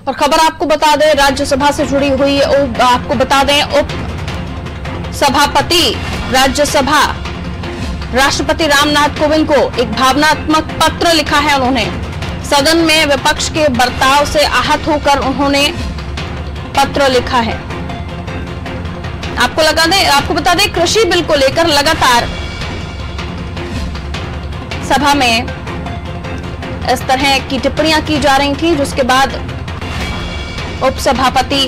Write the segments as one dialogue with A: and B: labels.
A: और खबर आपको बता दें राज्यसभा से जुड़ी हुई आपको बता दें उप सभापति राज्यसभा राष्ट्रपति रामनाथ कोविंद को एक भावनात्मक पत्र लिखा है। उन्होंने सदन में विपक्ष के बर्ताव से आहत होकर उन्होंने पत्र लिखा है। आपको बता दें कृषि बिल को लेकर लगातार सभा में इस तरह की टिप्पणियां की जा रही थी, जिसके बाद उपसभापति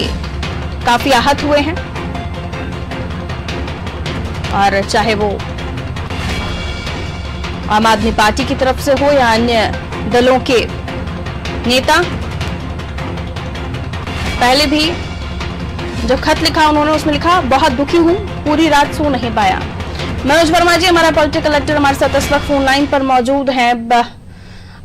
A: काफी आहत हुए हैं। और चाहे वो आम आदमी पार्टी की तरफ से हो या अन्य दलों के नेता, पहले भी जो खत लिखा उन्होंने उसमें लिखा, बहुत दुखी हूं, पूरी रात सो नहीं पाया। मनोज वर्मा जी हमारा पॉलिटिकल एडिटर हमारे साथ इस वक्त फोन लाइन पर मौजूद हैं।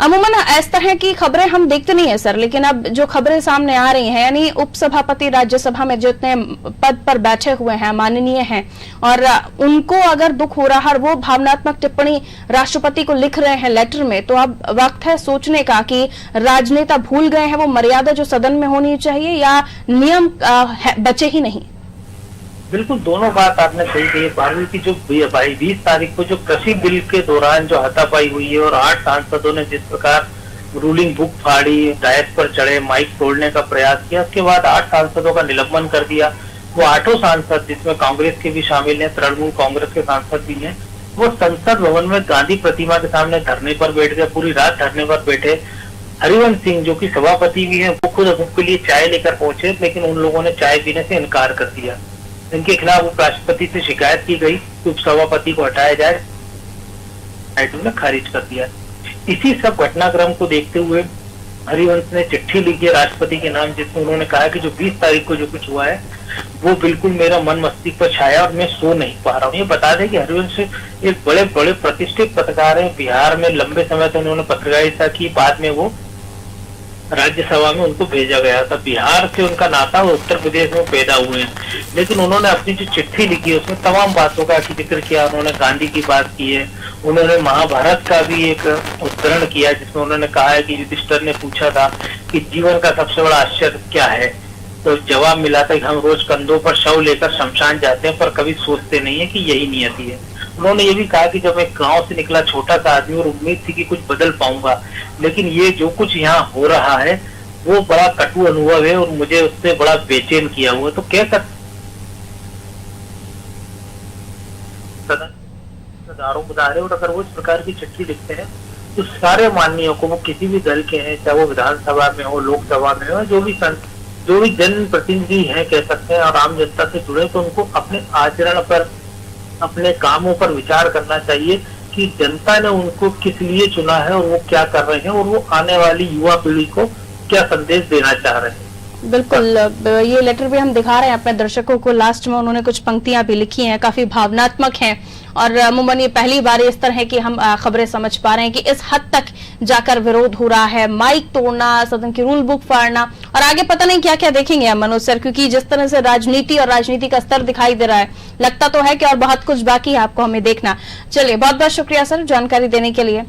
A: अमूमन इस तरह की खबरें हम देखते नहीं है सर, लेकिन अब जो खबरें सामने आ रही हैं, यानी उपसभापति राज्यसभा में जितने पद पर बैठे हुए हैं माननीय हैं, और उनको अगर दुख हो रहा है, वो भावनात्मक टिप्पणी राष्ट्रपति को लिख रहे हैं लेटर में, तो अब वक्त है सोचने का कि राजनेता भूल गए हैं वो मर्यादा जो सदन में होनी चाहिए, या नियम बचे ही नहीं।
B: बिल्कुल, दोनों बात आपने सही कही। 12वीं की जो 20 तारीख को जो कृषि बिल के दौरान जो हाथापाई हुई है और 8 सांसदों ने जिस प्रकार रूलिंग बुक फाड़ी, डायस पर चढ़े, माइक तोड़ने का प्रयास किया, उसके बाद 8 सांसदों का निलंबन कर दिया। वो 8 सांसद, जिसमें कांग्रेस के भी शामिल हैं, तृणमूल कांग्रेस के सांसद भी हैं, वो संसद भवन में गांधी प्रतिमा के सामने धरने पर बैठ गए, पूरी रात धरने पर बैठे। हरिवंश सिंह जो कि सभापति भी हैं, वो खुद उनके लिए चाय लेकर पहुंचे, लेकिन उन लोगों ने चाय पीने से इनकार कर दिया। इनके खिलाफ उपराष्ट्रपति से शिकायत की गई कि उपसभापति को हटाया जाए, ने खारिज कर दिया। इसी सब घटनाक्रम को देखते हुए हरिवंश ने चिट्ठी लिखी है राष्ट्रपति के नाम, जिसमें उन्होंने कहा कि जो 20 तारीख को जो कुछ हुआ है वो बिल्कुल मेरा मन मस्तिष्क पर छाया और मैं सो नहीं पा रहा हूँ। ये बता दें कि हरिवंश एक बड़े बड़े प्रतिष्ठित पत्रकार है। बिहार में लंबे समय तक उन्होंने पत्रकारिता की, बाद में वो राज्यसभा में उनको भेजा गया था। बिहार से उनका नाता उत्तर प्रदेश में पैदा हुए हैं, लेकिन उन्होंने अपनी जो चिट्ठी लिखी है उसमें तमाम बातों का जिक्र किया। उन्होंने गांधी की बात की है, उन्होंने महाभारत का भी एक उद्धरण किया, जिसमें उन्होंने कहा है कि युधिष्ठिर ने पूछा था कि जीवन का सबसे बड़ा आश्चर्य क्या है, तो जवाब मिला था कि हम रोज कंधों पर शव लेकर शमशान जाते हैं, पर कभी सोचते नहीं है कि यही नियति है। उन्होंने ये भी कहा कि जब एक गांव से निकला छोटा सा आदमी और उम्मीद थी कि कुछ बदल पाऊंगा, लेकिन ये जो कुछ यहाँ हो रहा है वो बड़ा कटु अनुभव है और मुझे उससे बड़ा बेचैन किया हुआ। तो क्या कर और अगर वो इस प्रकार की चिट्ठी लिखते हैं तो सारे माननीयों को, वो किसी भी दल के हैं, चाहे वो विधानसभा में हो, लोकसभा में हो, जो भी जन प्रतिनिधि हैं कह सकते हैं और आम जनता से जुड़े, तो उनको अपने आचरण पर, अपने कामों पर विचार करना चाहिए कि जनता ने उनको किस लिए चुना है और वो क्या कर रहे हैं और वो आने वाली युवा पीढ़ी को क्या संदेश देना चाह रहे हैं।
A: बिल्कुल, ये लेटर भी हम दिखा रहे हैं अपने दर्शकों को। लास्ट में उन्होंने कुछ पंक्तियां भी लिखी हैं, काफी भावनात्मक हैं, और अमूमन ये पहली बार इस तरह की हम खबरें समझ पा रहे हैं कि इस हद तक जाकर विरोध हो रहा है, माइक तोड़ना, सदन की रूल बुक फाड़ना, और आगे पता नहीं क्या क्या देखेंगे मनोज सर, क्योंकि जिस तरह से राजनीति और राजनीति का स्तर दिखाई दे रहा है, लगता तो है कि और बहुत कुछ बाकी है आपको हमें देखना। चलिए, बहुत बहुत शुक्रिया सर जानकारी देने के लिए।